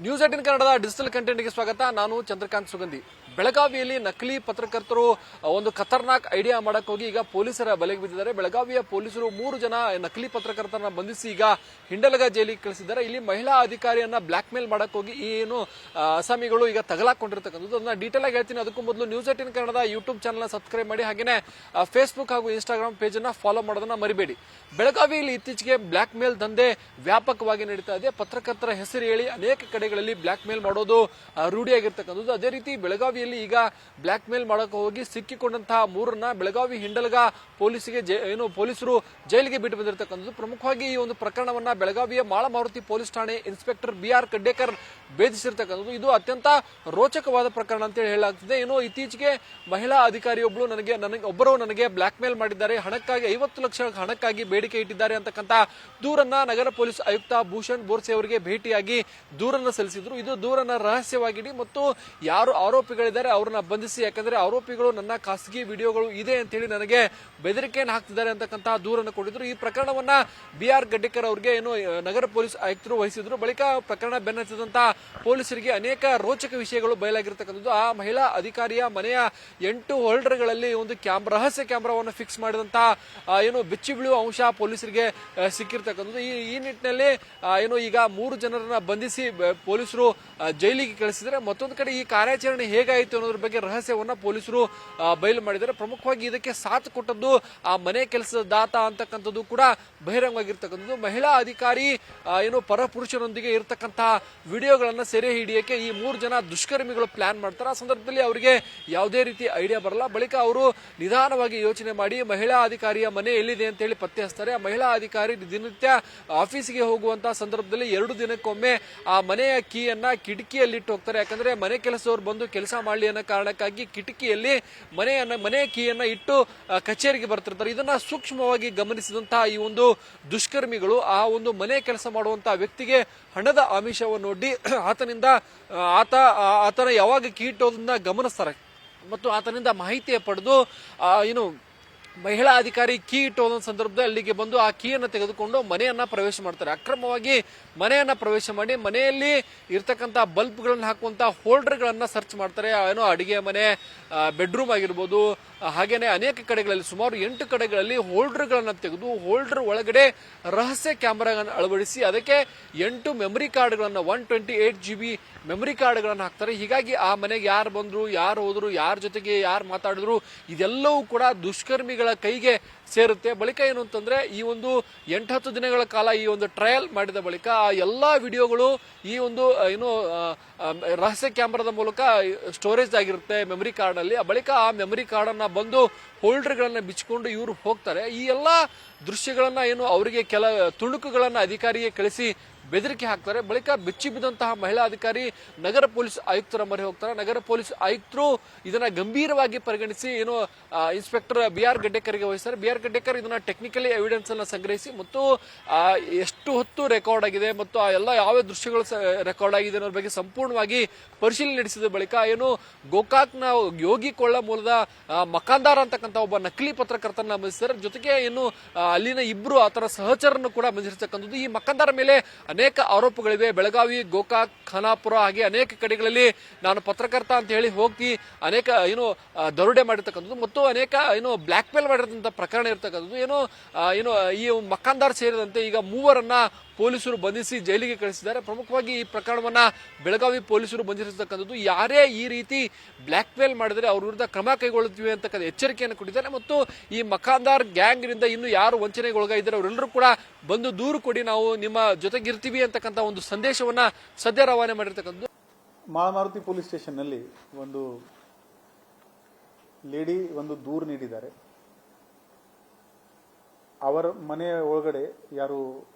News 18 ಕನ್ನಡದ digital ಕಂಟೆಂಟ್ಗೆ ಸ್ವಾಗತ. ನಾನು ಚಂದ್ರಕಾಂತ್ ಸುಗಂಧಿ. ಬೆಳಗಾವಿಯಲ್ಲಿ ನಕಲಿ ಪತ್ರಕರ್ತರು ಒಂದು ಖತರ್ನಾಕ್ ಐಡಿಯಾ ಮಾಡಕ್ ಹೋಗಿ ಈಗ ಪೊಲೀಸರ ಬಲೆಗೆ ಬಿದ್ದಿದ್ದಾರೆ. ಬೆಳಗಾವಿಯ ಪೊಲೀಸರು 3 ಜನ ನಕಲಿ ಪತ್ರಕರ್ತರನ್ನ ಬಂಧಿಸಿ ಈಗ ಹಿಂಡಲಗ ಜೈಲಿಗೆ ಕಳಿಸಿದ್ದಾರೆ. ಇಲ್ಲಿ ಮಹಿಳಾ ಅಧಿಕಾರಿಯನ್ನ ಬ್ಲಾಕ್ ಮೇಲ್ ಮಾಡಕ್ ಹೋಗಿ ಏನು ಅಸಾಮಿಗಳು ಈಗ ತಗಲಾಕೊಂಡಿರ್ತಕ್ಕಂಥದ್ದು ಅದನ್ನ ಡೀಟೇಲ್ ಆಗಿ ಹೇಳ್ತೀನಿ. ಅದಕ್ಕೂ ಮೊದಲು ನ್ಯೂಸ್ 18 ಕನ್ನಡದ ಯೂಟ್ಯೂಬ್ ಚಾನಲ್ ಸಬ್ಸ್ಕ್ರೈಬ್ ಮಾಡಿ, ಹಾಗೇನೆ ಫೇಸ್ಬುಕ್ ಹಾಗೂ ಇನ್ಸ್ಟಾಗ್ರಾಮ್ ಪೇಜ್ ಅನ್ನ ಫಾಲೋ ಮಾಡೋದನ್ನ ಮರಿಬೇಡಿ. ಬೆಳಗಾವಿಯಲ್ಲಿ ಇತ್ತೀಚೆಗೆ ಬ್ಲಾಕ್ ಮೇಲ್ ದಂಧೆ ವ್ಯಾಪಕವಾಗಿ ನಡೀತಾ ಇದೆ. ಪತ್ರಕರ್ತರ ಹೆಸರು ಹೇಳಿ ಅನೇಕ ಕಡೆಗಳಲ್ಲಿ ಬ್ಲಾಕ್ ಮೇಲ್ ಮಾಡೋದು ರೂಢಿಯಾಗಿರ್ತಕ್ಕಂಥದ್ದು. ಅದೇ ರೀತಿ ಬೆಳಗಾವಿಯಲ್ಲಿ ಈಗ ಬ್ಲಾಕ್ ಮೇಲ್ ಮಾಡಕ್ಕೆ ಹೋಗಿ ಸಿಕ್ಕಿಕೊಂಡಂತಹ 3ರನ್ನ ಬೆಳಗಾವಿ ಹಿಂಡಲಗ ಪೊಲೀಸರು ಜೈಲಿಗೆ ಬಿಟ್ಟು ಬಂದಿರತಕ್ಕಂಥದ್ದು. ಪ್ರಮುಖವಾಗಿ ಈ ಒಂದು ಪ್ರಕರಣವನ್ನ ಬೆಳಗಾವಿಯ ಮಾಳಮಾರುತಿ ಪೊಲೀಸ್ ಠಾಣೆ ಇನ್ಸ್ಪೆಕ್ಟರ್ BR ಗಡ್ಡೇಕರ್ ಭೇದಿಸಿರ್ತಕ್ಕಂಥದ್ದು. ಇದು ಅತ್ಯಂತ ರೋಚಕವಾದ ಪ್ರಕರಣ ಅಂತ ಹೇಳಲಾಗ್ತಿದೆ. ಇತ್ತೀಚೆಗೆ ಮಹಿಳಾ ಅಧಿಕಾರಿಯೊಬ್ಬರು ನನಗೆ ಬ್ಲಾಕ್ ಮೇಲ್ ಮಾಡಿದ್ದಾರೆ, ಹಣಕ್ಕಾಗಿ 50 ಲಕ್ಷ ಹಣಕ್ಕಾಗಿ ಬೇಡಿಕೆ ಇಟ್ಟಿದ್ದಾರೆ ಅಂತಕ್ಕಂಥ ದೂರನ್ನ ನಗರ ಪೊಲೀಸ್ ಆಯುಕ್ತ ಭೂಷಣ್ ಬೋರ್ಸೆ ಅವರಿಗೆ ಭೇಟಿಯಾಗಿ ದೂರನ್ನ ಸಲ್ಲಿಸಿದ್ರು. ಇದು ದೂರನ್ನ ರಹಸ್ಯವಾಗಿಡಿ ಮತ್ತು ಯಾರು ಆರೋಪಿಗಳಿದ್ದಾರೆ ಅವರನ್ನ ಬಂಧಿಸಿ, ಯಾಕಂದ್ರೆ ಆರೋಪಿಗಳು ನನ್ನ ಖಾಸಗಿ ವಿಡಿಯೋಗಳು ಇದೆ ಅಂತ ಹೇಳಿ ನನಗೆ ಬೆದರಿಕೆಯನ್ನು ಹಾಕ್ತಿದ್ದಾರೆ ಅಂತಕ್ಕಂಥ ದೂರನ್ನು ಕೊಟ್ಟಿದ್ರು. ಈ ಪ್ರಕರಣವನ್ನ BR ಗಡ್ಡೇಕರ್ ಅವರಿಗೆ ನಗರ ಪೊಲೀಸ್ ಆಯುಕ್ತರು ವಹಿಸಿದ್ರು. ಬಳಿಕ ಪ್ರಕರಣ ಬೆನ್ನತ್ತಿದಂತಹ ಪೊಲೀಸರಿಗೆ ಅನೇಕ ರೋಚಕ ವಿಷಯಗಳು ಬಯಲಾಗಿರ್ತಕ್ಕಂಥದ್ದು. ಆ ಮಹಿಳಾ ಅಧಿಕಾರಿಯ ಮನೆಯ 8 ಹೋಲ್ಡರ್ಗಳಲ್ಲಿ ಒಂದು ರಹಸ್ಯ ಕ್ಯಾಮೆರಾವನ್ನು ಫಿಕ್ಸ್ ಮಾಡಿದಂತಹ ಬೆಚ್ಚಿ ಬೀಳುವ ಅಂಶ ಪೊಲೀಸರಿಗೆ ಸಿಕ್ಕಿರ್ತಕ್ಕಂಥದ್ದು. ಈ ನಿಟ್ಟಿನಲ್ಲಿ ಈಗ 3 ಜನರನ್ನ ಬಂಧಿಸಿ ಪೊಲೀಸರು ಜೈಲಿಗೆ ಕಳಿಸಿದರೆ, ಮತ್ತೊಂದು ಕಡೆ ಈ ಕಾರ್ಯಾಚರಣೆ ಹೇಗಾಯಿತು ಅನ್ನೋದ್ರ ಬಗ್ಗೆ ರಹಸ್ಯವನ್ನ ಪೊಲೀಸರು ಬಯಲು ಮಾಡಿದ್ದಾರೆ. ಪ್ರಮುಖವಾಗಿ ಇದಕ್ಕೆ ಸಾಥ್ ಕೊಟ್ಟದ್ದು ಆ ಮನೆ ಕೆಲಸದ ದಾತ ಅಂತಕ್ಕಂಥದ್ದು ಕೂಡ ಬಹಿರಂಗವಾಗಿರ್ತಕ್ಕಂಥದ್ದು. ಮಹಿಳಾ ಅಧಿಕಾರಿ ಪರಪುರುಷರೊಂದಿಗೆ ಇರತಕ್ಕಂತಹ ವಿಡಿಯೋಗಳನ್ನ ಸೆರೆ ಹಿಡಿಯಕ್ಕೆ ಈ 3 ಜನ ದುಷ್ಕರ್ಮಿಗಳು ಪ್ಲಾನ್ ಮಾಡ್ತಾರೆ. ಆ ಸಂದರ್ಭದಲ್ಲಿ ಅವರಿಗೆ ಯಾವುದೇ ರೀತಿ ಐಡಿಯಾ ಬರಲ್ಲ. ಬಳಿಕ ಅವರು ನಿಧಾನವಾಗಿ ಯೋಚನೆ ಮಾಡಿ ಮಹಿಳಾ ಅಧಿಕಾರಿಯ ಮನೆ ಎಲ್ಲಿದೆ ಅಂತ ಹೇಳಿ ಪತ್ತೆ ಹಚ್ತಾರೆ. ಆ ಮಹಿಳಾ ಅಧಿಕಾರಿ ದಿನನಿತ್ಯ ಆಫೀಸಿಗೆ ಹೋಗುವಂತಹ ಸಂದರ್ಭದಲ್ಲಿ 2 ದಿನಕ್ಕೊಮ್ಮೆ ಆ ಮನೆಯ ಕೀಯನ್ನ ಕಿಟಕಿಯಲ್ಲಿ ಇಟ್ಟು ಹೋಗ್ತಾರೆ. ಯಾಕಂದ್ರೆ ಮನೆ ಕೆಲಸದವರು ಬಂದು ಕೆಲಸ ಮಾಡಲಿ ಅನ್ನೋ ಕಾರಣಕ್ಕಾಗಿ ಕಿಟಕಿಯಲ್ಲಿ ಮನೆಯ ಕೀಯನ್ನ ಇಟ್ಟು ಕಚೇರಿಗೆ ಬರ್ತಿರ್ತಾರೆ. ಇದನ್ನ ಸೂಕ್ಷ್ಮವಾಗಿ ಗಮನಿಸಿದಂತಹ ಈ ಒಂದು ದುಷ್ಕರ್ಮಿಗಳು ಆ ಒಂದು ಮನೆ ಕೆಲಸ ಮಾಡುವಂತಹ ವ್ಯಕ್ತಿಗೆ ಹಣದ ಆಮಿಷವನ್ನು ನೋಡಿ ಆತನ ಯಾವಾಗ ಕೀ ಇಟ್ಟೋದನ್ನ ಗಮನಿಸ್ತಾರೆ ಮತ್ತು ಆತನಿಂದ ಮಾಹಿತಿಯ ಪಡೆದು ಮಹಿಳಾ ಅಧಿಕಾರಿ ಕೀ ಇಟ್ಟೋದ ಸಂದರ್ಭದಲ್ಲಿ ಅಲ್ಲಿಗೆ ಬಂದು ಆ ಕೀಯನ್ನು ತೆಗೆದುಕೊಂಡು ಮನೆಯನ್ನ ಪ್ರವೇಶ ಮಾಡ್ತಾರೆ. ಅಕ್ರಮವಾಗಿ ಮನೆಯನ್ನ ಪ್ರವೇಶ ಮಾಡಿ ಮನೆಯಲ್ಲಿ ಇರ್ತಕ್ಕಂಥ ಬಲ್ಬ್ಗಳನ್ನು ಹಾಕುವಂತಹ ಹೋಲ್ಡರ್ಗಳನ್ನ ಸರ್ಚ್ ಮಾಡ್ತಾರೆ. ಅಡಿಗೆ ಮನೆ, ಬೆಡ್ರೂಮ್ ಆಗಿರ್ಬೋದು, ಹಾಗೇನೆ ಅನೇಕ ಕಡೆಗಳಲ್ಲಿ ಸುಮಾರು 8 ಕಡೆಗಳಲ್ಲಿ ಹೋಲ್ಡರ್ಗಳನ್ನ ತೆಗೆದು ಹೋಲ್ಡರ್ ಒಳಗಡೆ ರಹಸ್ಯ ಕ್ಯಾಮೆರಾಗಳನ್ನು ಅಳವಡಿಸಿ ಅದಕ್ಕೆ 8 ಮೆಮರಿ ಕಾರ್ಡ್ಗಳನ್ನ 128 GB ಮೆಮರಿ ಕಾರ್ಡ್ಗಳನ್ನ ಹಾಕ್ತಾರೆ. ಹೀಗಾಗಿ ಆ ಮನೆಗೆ ಯಾರು ಬಂದ್ರು, ಯಾರು ಹೋದ್ರು, ಯಾರ ಜೊತೆಗೆ ಯಾರು ಮಾತಾಡಿದ್ರು ಇದೆಲ್ಲವೂ ಕೂಡ ದುಷ್ಕರ್ಮಿಗಳ ಕೈಗೆ ಸೇರುತ್ತೆ. ಬಳಿಕ ಏನು ಅಂತಂದ್ರೆ ಈ ಒಂದು 8-10 ದಿನಗಳ ಕಾಲ ಈ ಒಂದು ಟ್ರಯಲ್ ಮಾಡಿದ ಬಳಿಕ ಆ ಎಲ್ಲಾ ವಿಡಿಯೋಗಳು ಈ ಒಂದು ರಹಸ್ಯ ಕ್ಯಾಮೆರಾದ ಮೂಲಕ ಸ್ಟೋರೇಜ್ ಆಗಿರುತ್ತೆ ಮೆಮರಿ ಕಾರ್ಡ್ ಅಲ್ಲಿ. ಬಳಿಕ ಆ ಮೆಮರಿ ಕಾರ್ಡ್ ಅನ್ನ ಬಂದು ಹೋಲ್ಡರ್ ಗಳನ್ನ ಬಿಚ್ಚಿಕೊಂಡು ಇವರು ಹೋಗ್ತಾರೆ. ಈ ಎಲ್ಲಾ ದೃಶ್ಯಗಳನ್ನ ಅವರಿಗೆ ಕೆಲ ತುಣುಕುಗಳನ್ನ ಅಧಿಕಾರಿಗೆ ಕಳಿಸಿ ಬೆದರಿಕೆ ಹಾಕ್ತಾರೆ. ಬಳಿಕ ಬೆಚ್ಚಿ ಬಿದ್ದಂತಹ ಮಹಿಳಾ ಅಧಿಕಾರಿ ನಗರ ಪೊಲೀಸ್ ಆಯುಕ್ತರ ಮೊರೆ ಹೋಗ್ತಾರೆ. ನಗರ ಪೊಲೀಸ್ ಆಯುಕ್ತರು ಇದನ್ನ ಗಂಭೀರವಾಗಿ ಪರಿಗಣಿಸಿ ಇನ್ಸ್ಪೆಕ್ಟರ್ BR ಗಡ್ಡೇಕರ್ಗೆ ವಹಿಸ್ತಾರೆ. BR ಗಡ್ಡೇಕರ್ ಇದನ್ನ ಟೆಕ್ನಿಕಲಿ ಎವಿಡೆನ್ಸ್ ಅನ್ನ ಸಂಗ್ರಹಿಸಿ ಮತ್ತು ಎಷ್ಟು ಹೊತ್ತು ರೆಕಾರ್ಡ್ ಆಗಿದೆ ಮತ್ತು ಆ ಎಲ್ಲ ಯಾವ ದೃಶ್ಯಗಳು ರೆಕಾರ್ಡ್ ಆಗಿದೆ ಅನ್ನೋದ್ರ ಬಗ್ಗೆ ಸಂಪೂರ್ಣವಾಗಿ ಪರಿಶೀಲನೆ ನಡೆಸಿದ ಬಳಿಕ ಗೋಕಾಕ್ನ ಯೋಗಿ ಕೊಳ್ಳ ಮೂಲದ ಮಕಾಂದಾರ್ ಅಂತಕ್ಕಂಥ ಒಬ್ಬ ನಕಲಿ ಪತ್ರಕರ್ತನ ಬಂಧಿಸಿದ್ದಾರೆ. ಜೊತೆಗೆ ಅಲ್ಲಿನ 2 ಆತರ ಸಹಚರನ್ನು ಕೂಡ ಬಂಧಿಸಿರ್ತಕ್ಕಂಥದ್ದು. ಈ ಮಕಾಂದಾರ್ ಮೇಲೆ ಅನೇಕ ಆರೋಪಗಳಿವೆ. ಬೆಳಗಾವಿ, ಗೋಕಾಕ್, ಖಾನಾಪುರ ಹಾಗೆ ಅನೇಕ ಕಡೆಗಳಲ್ಲಿ ನಾನು ಪತ್ರಕರ್ತ ಅಂತ ಹೇಳಿ ಹೋಗಿ ಅನೇಕ ದರೋಡೆ ಮಾಡಿರ್ತಕ್ಕಂಥದ್ದು ಮತ್ತು ಅನೇಕ ಬ್ಲಾಕ್ ಮೇಲ್ ಮಾಡಿರ್ತಕ್ಕಂಥ ಪ್ರಕರಣ ಇರ್ತಕ್ಕಂಥದ್ದು. ಈ ಮಕಾಂದಾರ್ ಸೇರಿದಂತೆ ಈಗ 3ರನ್ನ ಪೊಲೀಸರು ಬಂಧಿಸಿ ಜೈಲಿಗೆ ಕಳಿಸಿದ್ದಾರೆ. ಪ್ರಮುಖವಾಗಿ ಈ ಪ್ರಕರಣವನ್ನ ಬೆಳಗಾವಿ ಪೊಲೀಸರು ಬಂಧಿಸಿರ್ತಕ್ಕಂಥದ್ದು. ಯಾರೇ ಈ ರೀತಿ ಬ್ಲಾಕ್ ಮೇಲ್ ಮಾಡಿದರೆ ಅವ್ರ ವಿರುದ್ಧ ಕ್ರಮ ಕೈಗೊಳ್ಳುತ್ತೀವಿ ಅಂತಕ್ಕಂಥ ಎಚ್ಚರಿಕೆಯನ್ನು ಕೊಟ್ಟಿದ್ದಾರೆ. ಮತ್ತು ಈ ಮಕಾಂದಾರ್ ಗ್ಯಾಂಗ್ ನಿಂದ ಇನ್ನು ಯಾರು ವಂಚನೆಗೆ ಒಳಗಾಗಿದ್ದಾರೆ ಅವರೆಲ್ಲರೂ ಕೂಡ ಬಂದು ದೂರು ಕೊಡಿ, ನಾವು ನಿಮ್ಮ ಜೊತೆಗಿರ್ತೀವಿ ಅಂತಕ್ಕಂಥ ಒಂದು ಸಂದೇಶವನ್ನ ಸದ್ಯ ರವಾನೆ ಮಾಡಿರ್ತಕ್ಕಂಥದ್ದು. ಮಾಳಮಾರುತಿ ಪೊಲೀಸ್ ಸ್ಟೇಷನ್ ನಲ್ಲಿ ಒಂದು ಲೇಡಿ ದೂರು ನೀಡಿದ್ದಾರೆ. ಅವರ ಮನೆಯ ಒಳಗಡೆ ಯಾರು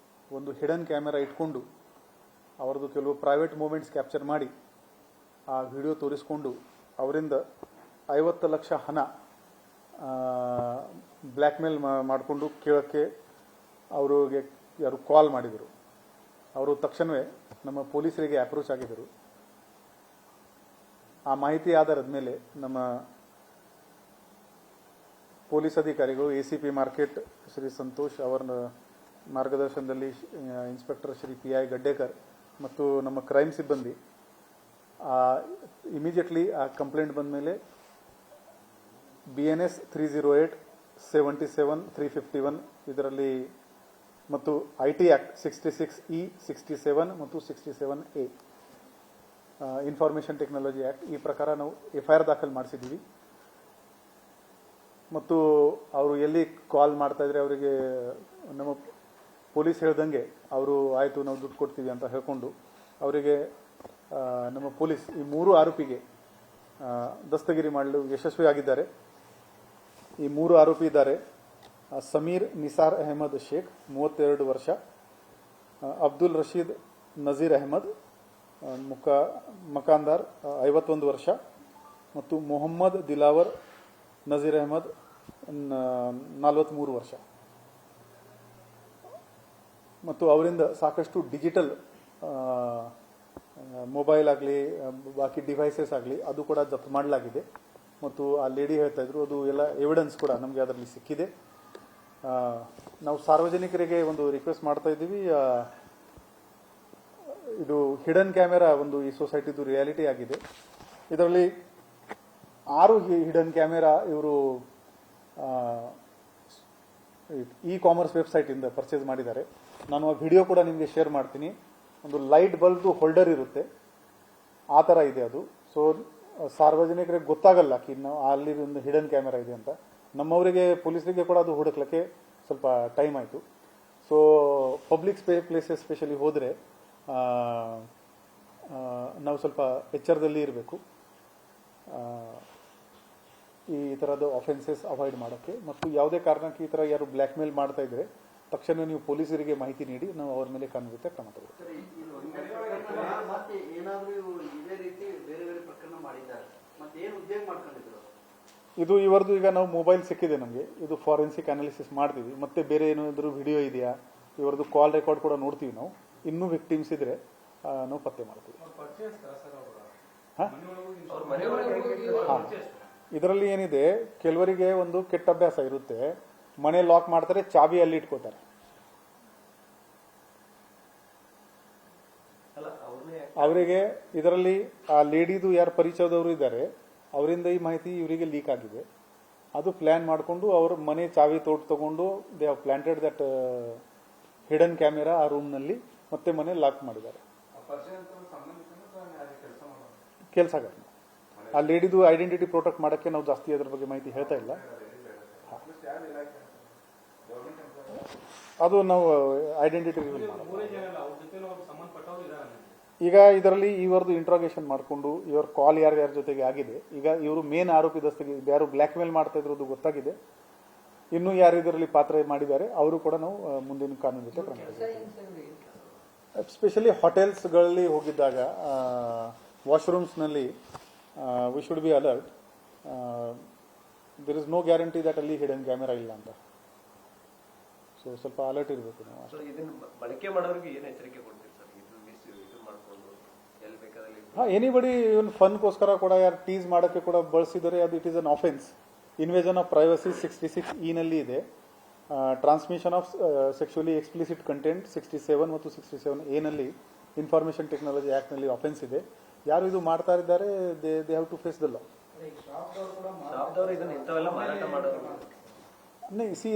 ಒಂದು ಹಿಡನ್ ಕ್ಯಾಮೆರಾ ಇಟ್ಕೊಂಡು ಅವರದು ಕೆಲವು ಪ್ರೈವೇಟ್ ಮೂಮೆಂಟ್ಸ್ ಕ್ಯಾಪ್ಚರ್ ಮಾಡಿ ಆ ವಿಡಿಯೋ ತೋರಿಸ್ಕೊಂಡು ಅವರಿಂದ 50 ಲಕ್ಷ ಹಣ ಬ್ಲ್ಯಾಕ್ ಮೇಲ್ ಮಾಡಿಕೊಂಡು ಕೇಳೋಕ್ಕೆ ಅವರಿಗೆ ಯಾರು ಕಾಲ್ ಮಾಡಿದರು. ಅವರು ತಕ್ಷಣವೇ ನಮ್ಮ ಪೊಲೀಸರಿಗೆ ಅಪ್ರೋಚ್ ಆಗಿದ್ದರು. ಆ ಮಾಹಿತಿ ಆಧಾರದ ಮೇಲೆ ನಮ್ಮ ಪೊಲೀಸ್ ಅಧಿಕಾರಿಗಳು ACP ಮಾರ್ಕೆಟ್ ಶ್ರೀ ಸಂತೋಷ್ ಅವರ ಮಾರ್ಗದರ್ಶನದಲ್ಲಿ ಇನ್ಸ್ಪೆಕ್ಟರ್ ಶ್ರೀ PI ಗಡ್ಡೇಕರ್ ಮತ್ತು ನಮ್ಮ ಕ್ರೈಮ್ ಸಿಬ್ಬಂದಿ ಇಮಿಡಿಯೇಟ್ಲಿ ಆ ಕಂಪ್ಲೇಂಟ್ ಬಂದ ಮೇಲೆ BNS 308 77 351 ಇದರಲ್ಲಿ ಮತ್ತು IT ಆಕ್ಟ್ 66E 67 ಮತ್ತು 67A ಇನ್ಫಾರ್ಮೇಷನ್ ಟೆಕ್ನಾಲಜಿ ಆಕ್ಟ್ ಈ ಪ್ರಕಾರ ನಾವು FIR ದಾಖಲು ಮಾಡಿಸಿದ್ದೀವಿ. ಮತ್ತು ಅವರು ಎಲ್ಲಿ ಕಾಲ್ ಮಾಡ್ತಾ ಇದ್ರೆ ಅವರಿಗೆ ನಮ್ಮ ಪೊಲೀಸ್ ಹೇಳ್ದಂಗೆ ಅವರು ಆಯಿತು ನಾವು ದುಡ್ಡು ಕೊಡ್ತೀವಿ ಅಂತ ಹೇಳ್ಕೊಂಡು ಅವರಿಗೆ ನಮ್ಮ ಪೊಲೀಸ್ ಈ 3 ಆರೋಪಿಗೆ ದಸ್ತಗಿರಿ ಮಾಡಲು ಯಶಸ್ವಿಯಾಗಿದ್ದಾರೆ. ಈ 3 ಆರೋಪಿ ಇದ್ದಾರೆ. ಸಮೀರ್ ನಿಸಾರ್ ಅಹಮದ್ ಶೇಖ್ 32 ವರ್ಷ, ಅಬ್ದುಲ್ ರಶೀದ್ ನಜೀರ್ ಅಹಮದ್ ಮಕಾಂದಾರ್ 51 ವರ್ಷ ಮತ್ತು ಮೊಹಮ್ಮದ್ ದಿಲಾವರ್ ನಜೀರ್ ಅಹಮದ್ 43 ವರ್ಷ. ಮತ್ತು ಅವರಿಂದ ಸಾಕಷ್ಟು ಡಿಜಿಟಲ್ ಮೊಬೈಲ್ ಆಗಲಿ ಬಾಕಿ ಡಿವೈಸಸ್ ಆಗಲಿ ಅದು ಕೂಡ ಜಪ್ತು ಮಾಡಲಾಗಿದೆ. ಮತ್ತು ಆ ಲೇಡಿ ಹೇಳ್ತಾ ಇದ್ರು ಅದು ಎಲ್ಲ ಎವಿಡೆನ್ಸ್ ಕೂಡ ನಮಗೆ ಅದರಲ್ಲಿ ಸಿಕ್ಕಿದೆ. ನಾವು ಸಾರ್ವಜನಿಕರಿಗೆ ಒಂದು ರಿಕ್ವೆಸ್ಟ್ ಮಾಡ್ತಾ ಇದ್ದೀವಿ, ಇದು ಹಿಡನ್ ಕ್ಯಾಮೆರಾ ಒಂದು ಈ ಸೊಸೈಟಿದು ರಿಯಾಲಿಟಿ ಆಗಿದೆ. ಇದರಲ್ಲಿ 6 ಹಿಡನ್ ಕ್ಯಾಮೆರಾ ಇವರು ಕಾಮರ್ಸ್ ವೆಬ್ಸೈಟ್ ಇಂದ ಪರ್ಚೇಸ್ ಮಾಡಿದ್ದಾರೆ. ನಾನು ಆ ವಿಡಿಯೋ ಕೂಡ ನಿಮಗೆ ಶೇರ್ ಮಾಡ್ತೀನಿ. ಒಂದು ಲೈಟ್ ಬಲ್ಬ್ದು ಹೋಲ್ಡರ್ ಇರುತ್ತೆ, ಆ ಥರ ಇದೆ ಅದು. ಸೊ ಸಾರ್ವಜನಿಕರಿಗೆ ಗೊತ್ತಾಗಲ್ಲ ಕಿ ನಾವು ಅಲ್ಲಿ ಒಂದು ಹಿಡನ್ ಕ್ಯಾಮೆರಾ ಇದೆ ಅಂತ. ನಮ್ಮವರಿಗೆ ಪೊಲೀಸರಿಗೆ ಕೂಡ ಅದು ಹುಡುಕ್ಲಿಕ್ಕೆ ಸ್ವಲ್ಪ ಟೈಮ್ ಆಯಿತು. ಸೊ ಪಬ್ಲಿಕ್ ಪ್ಲೇಸಸ್ ಸ್ಪೆಷಲಿ ಹೋದರೆ ನಾವು ಸ್ವಲ್ಪ ಎಚ್ಚರದಲ್ಲಿ ಇರಬೇಕು ಈ ಥರದ ಆಫೆನ್ಸಸ್ ಅವಾಯ್ಡ್ ಮಾಡೋಕ್ಕೆ. ಮತ್ತು ಯಾವುದೇ ಕಾರಣಕ್ಕೆ ಈ ಥರ ಯಾರು ಬ್ಲ್ಯಾಕ್ ಮೇಲ್ ಮಾಡ್ತಾ ಇದ್ರೆ ತಕ್ಷಣ ನೀವು ಪೊಲೀಸರಿಗೆ ಮಾಹಿತಿ ನೀಡಿ ನಾವು ಅವ್ರ ಮೇಲೆ ಕಾನೂನಿತ ಕ್ರಮ ತಗೊಳ್ತೀವಿ. ಇದು ಇವರದು ಈಗ ನಾವು ಮೊಬೈಲ್ ಸಿಕ್ಕಿದೆ ನಮಗೆ, ಇದು ಫಾರೆನ್ಸಿಕ್ ಅನಾಲಿಸಿಸ್ ಮಾಡ್ತೀವಿ. ಮತ್ತೆ ಬೇರೆ ಏನಾದರೂ ವಿಡಿಯೋ ಇದೆಯಾ ಇವರದು ಕಾಲ್ ರೆಕಾರ್ಡ್ ಕೂಡ ನೋಡ್ತೀವಿ ನಾವು. ಇನ್ನೂ ವಿಕ್ಟಿಮ್ಸ್ ಇದ್ರೆ ನಾವು ಪತ್ತೆ ಮಾಡ್ತೀವಿ. ಇದರಲ್ಲಿ ಏನಿದೆ, ಕೆಲವರಿಗೆ ಒಂದು ಕೆಟ್ಟ ಅಭ್ಯಾಸ ಇರುತ್ತೆ, ಮನೆ ಲಾಕ್ ಮಾಡ್ತಾರೆ, ಚಾಬಿ ಅಲ್ಲಿ ಇಟ್ಕೋತಾರೆ. ಅವರಿಗೆ ಇದರಲ್ಲಿ ಆ ಲೇಡಿದು ಯಾರು ಪರಿಚಯದವರು ಇದ್ದಾರೆ ಅವರಿಂದ ಈ ಮಾಹಿತಿ ಇವರಿಗೆ ಲೀಕ್ ಆಗಿದೆ. ಅದು ಪ್ಲಾನ್ ಮಾಡಿಕೊಂಡು ಅವ್ರ ಮನೆ ಚಾವಿ ತಗೊಂಡು they have planted that hidden camera ಆ ರೂಮ್ನಲ್ಲಿ, ಮತ್ತೆ ಮನೆ ಲಾಕ್ ಮಾಡಿದ್ದಾರೆ. ಕೆಲಸಗಾರ ಆ ಲೇಡಿದು ಐಡೆಂಟಿಟಿ ಪ್ರೊಟೆಕ್ಟ್ ಮಾಡೋಕ್ಕೆ ನಾವು ಜಾಸ್ತಿ ಅದ್ರ ಬಗ್ಗೆ ಮಾಹಿತಿ ಹೇಳ್ತಾ ಇಲ್ಲ. ಅದು ನಾವು ಐಡೆಂಟಿಟಿ ರಿವೀಲ್ ಈಗ ಇದರಲ್ಲಿ ಇವರದು ಇಂಟ್ರಾಗೇಷನ್ ಮಾಡಿಕೊಂಡು ಇವ್ರ ಕಾಲ್ ಯಾರ್ಯಾರ ಜೊತೆಗೆ ಆಗಿದೆ. ಈಗ ಇವರು ಮೇನ್ ಆರೋಪಿ ದಸ್ತಗಿ ಯಾರು ಬ್ಲ್ಯಾಕ್ ಮೇಲ್ ಮಾಡ್ತಾ ಇರೋದು ಗೊತ್ತಾಗಿದೆ. ಇನ್ನು ಯಾರು ಇದರಲ್ಲಿ ಪಾತ್ರ ಮಾಡಿದ್ದಾರೆ ಅವರು ಕೂಡ ನಾವು ಮುಂದಿನ ಕಾನೂನು ಜೊತೆ ಕ್ರಮ. ಎಸ್ಪೆಷಲಿ ಹೋಟೆಲ್ಸ್ಗಳಲ್ಲಿ ಹೋಗಿದ್ದಾಗ ವಾಶ್ರೂಮ್ಸ್ನಲ್ಲಿ we should be alert. There is no guarantee that ಅಲ್ಲಿ ಹಿಡನ್ ಕ್ಯಾಮೆರಾ ಇಲ್ಲ ಅಂತ. ಸೊ ಸ್ವಲ್ಪ ಅಲರ್ಟ್ ಇರಬೇಕು ನಾವು. ಬಳಕೆ ಮಾಡೋರಿಗೆ ಏನು ಎಚ್ಚರಿಕೆ ಕೊಡ್ತೀವಿ ಸರ್? ಎನಿಬಡಿ ಇವನ್ ಫನ್ಗೋಸ್ಕರ ಕೂಡ ಯಾರು ಟೀಸ್ ಮಾಡೋಕ್ಕೆ ಕೂಡ ಬಳಸಿದರೆ ಅದು it is an offence. Invasion of privacy 66E ನಲ್ಲಿ ಇದೆ. Transmission of sexually explicit content 67 ಮತ್ತು 67A ನಲ್ಲಿ ಇನ್ಫಾರ್ಮೇಷನ್ ಟೆಕ್ನಾಲಜಿ ಆಕ್ಟ್ ನಲ್ಲಿ ಆಫೆನ್ಸ್ ಇದೆ. ಯಾರು ಇದು ಮಾಡ್ತಾ ಇದ್ದಾರೆ they have to face the law.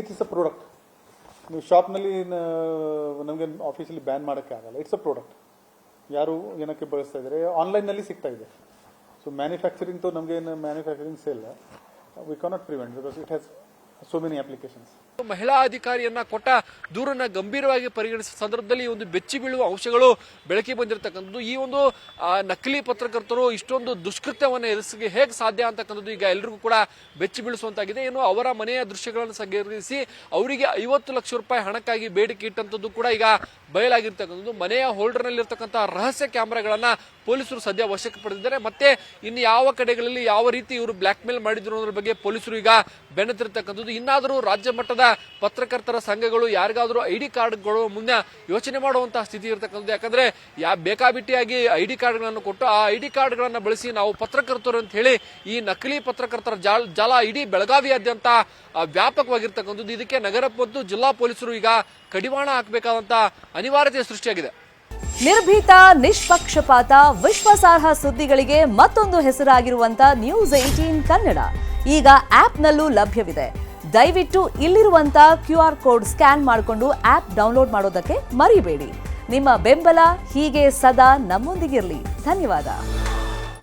It is a product. ನೀವು ಶಾಪ್ನಲ್ಲಿ ನಮಗೆ ಆಫೀಸಲ್ಲಿ ಬ್ಯಾನ್ ಮಾಡೋಕ್ಕೆ ಆಗಲ್ಲ. It's a product. ಯಾರು ಏನಕ್ಕೆ ಬಳಸ್ತಾ ಇದ್ದಾರೆ ಆನ್ಲೈನ್ನಲ್ಲಿ ಸಿಗ್ತಾ ಇದೆ. ಸೊ ಮ್ಯಾನುಫ್ಯಾಕ್ಚರಿಂಗ್ ನಮಗೆ manufacturing sale we cannot prevent because it has so many applications. ಮಹಿಳಾ ಅಧಿಕಾರಿಯನ್ನ ಕೊಟ್ಟ ದೂರನ್ನ ಗಂಭೀರವಾಗಿ ಪರಿಗಣಿಸಿದ ಸಂದರ್ಭದಲ್ಲಿ ಒಂದು ಬೆಚ್ಚಿ ಬೀಳುವ ಅಂಶಗಳು ಬೆಳಕಿಗೆ ಬಂದಿರತಕ್ಕಂಥದ್ದು. ಈ ಒಂದು ನಕಲಿ ಪತ್ರಕರ್ತರು ಇಷ್ಟೊಂದು ದುಷ್ಕೃತ್ಯವನ್ನು ಎದುರಿಸಿ ಹೇಗೆ ಸಾಧ್ಯ ಅಂತಕ್ಕಂಥದ್ದು ಈಗ ಎಲ್ರಿಗೂ ಕೂಡ ಬೆಚ್ಚಿ ಬೀಳಿಸುವಂತಾಗಿದೆ. ಏನು ಅವರ ಮನೆಯ ದೃಶ್ಯಗಳನ್ನು ಸಂಗ್ರಹಿಸಿ ಅವರಿಗೆ 50 ಲಕ್ಷ ರೂಪಾಯಿ ಹಣಕ್ಕಾಗಿ ಬೇಡಿಕೆ ಇಟ್ಟಂತದ್ದು ಕೂಡ ಈಗ ಬಯಲಾಗಿರ್ತಕ್ಕಂಥದ್ದು. ಮನೆಯ ಹೋಲ್ಡರ್ನಲ್ಲಿರ್ತಕ್ಕಂಥ ರಹಸ್ಯ ಕ್ಯಾಮೆರಾಗಳನ್ನ ಪೊಲೀಸರು ಸದ್ಯ ವಶಕ್ಕೆ ಪಡೆದಿದ್ದಾರೆ. ಮತ್ತೆ ಇನ್ನು ಯಾವ ಕಡೆಗಳಲ್ಲಿ ಯಾವ ರೀತಿ ಇವರು ಬ್ಲಾಕ್ ಮೇಲ್ ಮಾಡಿದ್ರು ಅನ್ನೋದ್ರ ಬಗ್ಗೆ ಪೊಲೀಸರು ಈಗ ಬೆನ್ನತ್ತಿರ್ತಕ್ಕಂಥದ್ದು. ಇನ್ನಾದರೂ ರಾಜ್ಯ ಮಟ್ಟದ ಪತ್ರಕರ್ತರ ಸಂಘಗಳು ಯಾರಿಗಾದ್ರೂ ID ಕಾರ್ಡ್ಗಳು ಮುಂದೆ ಯೋಚನೆ ಮಾಡುವಂತಹ ಸ್ಥಿತಿ ಇರತಕ್ಕಂಥದ್ದು. ಯಾಕಂದ್ರೆ ಬೇಕಾಬಿಟ್ಟಿಯಾಗಿ ID ಕಾರ್ಡ್ಗಳನ್ನು ಕೊಟ್ಟು ಆ ID ಕಾರ್ಡ್ಗಳನ್ನ ಬಳಸಿ ನಾವು ಪತ್ರಕರ್ತರು ಅಂತ ಹೇಳಿ ಈ ನಕಲಿ ಪತ್ರಕರ್ತರ ಜಾಲ ಇಡೀ ಬೆಳಗಾವಿಯಾದ್ಯಂತ ವ್ಯಾಪಕವಾಗಿರ್ತಕ್ಕಂಥದ್ದು. ಇದಕ್ಕೆ ನಗರ ಮತ್ತು ಜಿಲ್ಲಾ ಪೊಲೀಸರು ಈಗ ಕಡಿವಾಣ ಹಾಕಬೇಕಾದಂತ ಅನಿವಾರ್ಯತೆ ಸೃಷ್ಟಿಯಾಗಿದೆ. ನಿರ್ಭೀತ, ನಿಷ್ಪಕ್ಷಪಾತ, ವಿಶ್ವಾಸಾರ್ಹ ಸುದ್ದಿಗಳಿಗೆ ಮತ್ತೊಂದು ಹೆಸರಾಗಿರುವಂತ ನ್ಯೂಸ್ 18 ಕನ್ನಡ ಈಗ ಆಪ್ನಲ್ಲೂ ಲಭ್ಯವಿದೆ. ದಯವಿಟ್ಟು ಇಲ್ಲಿರುವಂತ QR ಕೋಡ್ ಸ್ಕ್ಯಾನ್ ಮಾಡಿಕೊಂಡು ಆಪ್ ಡೌನ್ಲೋಡ್ ಮಾಡೋದಕ್ಕೆ ಮರಿಬೇಡಿ. ನಿಮ್ಮ ಬೆಂಬಲ ಹೀಗೆ ಸದಾ ನಮ್ಮೊಂದಿಗಿರಲಿ. ಧನ್ಯವಾದ.